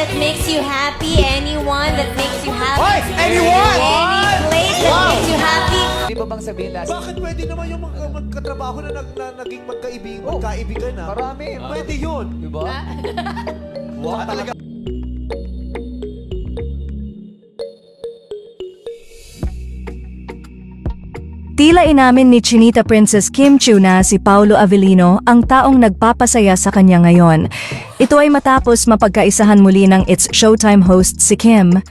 that makes you happy, anyone that makes you happy. Hoy! Anyone! Any place that makes you happy. Di ba bang sabihin last? Bakit pwede naman yung magkatrabaho na naging magkaibigan na? Marami. Pwede yun. Diba? Wow, talaga. Tila inamin ni Chinita Princess Kim Chiu na si Paolo Avellino ang taong nagpapasaya sa kanya ngayon. Ito ay matapos mapagkaisahan muli ng It's Showtime host si Kim.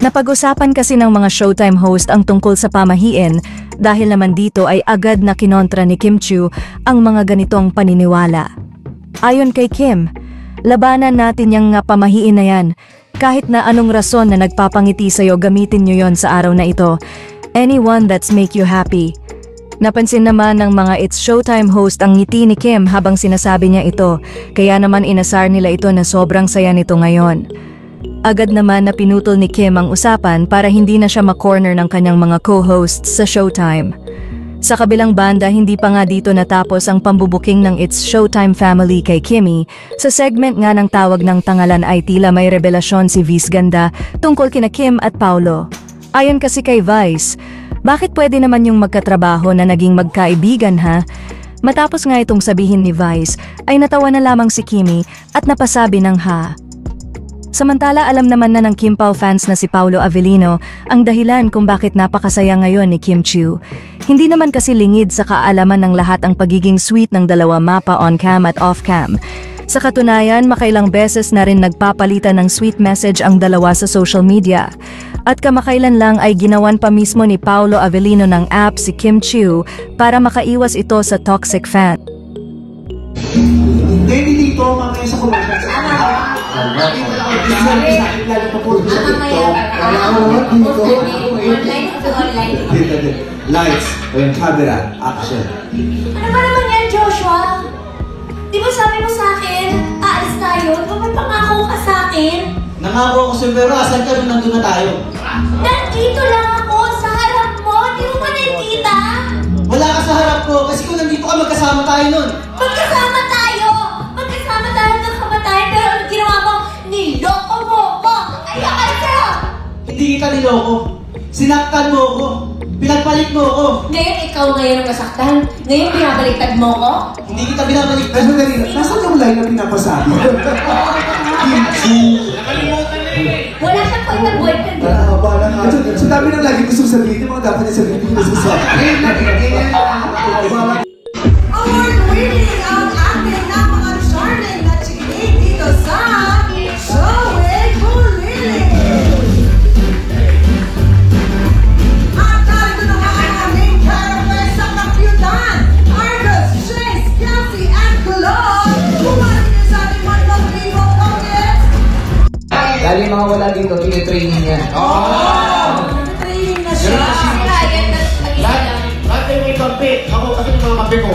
Napag-usapan kasi ng mga Showtime host ang tungkol sa pamahiin dahil naman dito ay agad na kinontra ni Kim Chiu ang mga ganitong paniniwala. Ayon kay Kim, labanan natin yung pamahiin na yan. Kahit na anong rason na nagpapangiti sa'yo, gamitin nyo yon sa araw na ito. Anyone that's make you happy. Napansin naman ng mga It's Showtime host ang ngiti ni Kim habang sinasabi niya ito, kaya naman inasar nila ito na sobrang saya nito ngayon. Agad naman na pinutol ni Kim ang usapan para hindi na siya ma-corner ng kanyang mga co-hosts sa Showtime. Sa kabilang banda, hindi pa nga dito natapos ang pambubuking ng It's Showtime family kay Kimmy. Sa segment nga ng tawag ng tangalan ay tila may revelasyon si Vice Ganda tungkol kina Kim at Paolo. Ayon kasi kay Vice, bakit pwede naman yung magkatrabaho na naging magkaibigan ha? Matapos nga itong sabihin ni Vice, ay natawa na lamang si Kimmy at napasabi ng ha. Samantala alam naman na ng Kim Pao fans na si Paolo Avellino ang dahilan kung bakit napakasaya ngayon ni Kim Chiu. Hindi naman kasi lingid sa kaalaman ng lahat ang pagiging sweet ng dalawa mapa on-cam at off-cam. Sa katunayan, makailang beses na rin nagpapalitan ng sweet message ang dalawa sa social media. At kamakailan lang ay ginawan pa mismo ni Paolo Avellino ng app si Kim Chiu para makaiwas ito sa toxic fan. Hindi dito, mamaya sa commercials. Lights, and camera, action. Ano ba naman yan, Joshua? Di ba sabi mo sa akin, aalis tayo? Di ba may pangako ka sa akin? Nangako ako sa'yo, pero asan ka nung nandun na tayo? Nandito lang ako sa harap mo. Di mo ba nakikita? Wala ka sa harap ko, kasi kung nandito ka, magkasama tayo nun. Magkasama tayo! Magkasama tayo hanggang kamatayan, pero ang ginawa mo, niloko mo ko! Ayoko sa'yo! Hindi kita niloko. Sinaktan mo ako. Pinagpalit mo ako. Ngayon, ikaw ngayon ang masaktan. Ngayon, binabaliktad mo ko? Hindi kita binabaliktad. Ano ganito? Nasaan yung line na pinapasabi? Wala siyang pagka-boyfriend. Sa dami ng lagi gusto sabihin, yung mga dapat niya sabihin, hindi gusto sabihin. Award-winning ang ating napaka-charming na chikinig dito sa Joey Bulili. At narito na nga ang aming characters sa kakyutan, Argos, Chase, Kelsey, and Kulot. Kumari niyo sa ating Michael Vivo Tongits. Lagi mga wala dito, tinitraining niya. Training na siya. Kaya na mag-isa lang. Lahat kayo may kampi. Ako kasi yung mga kampi ko.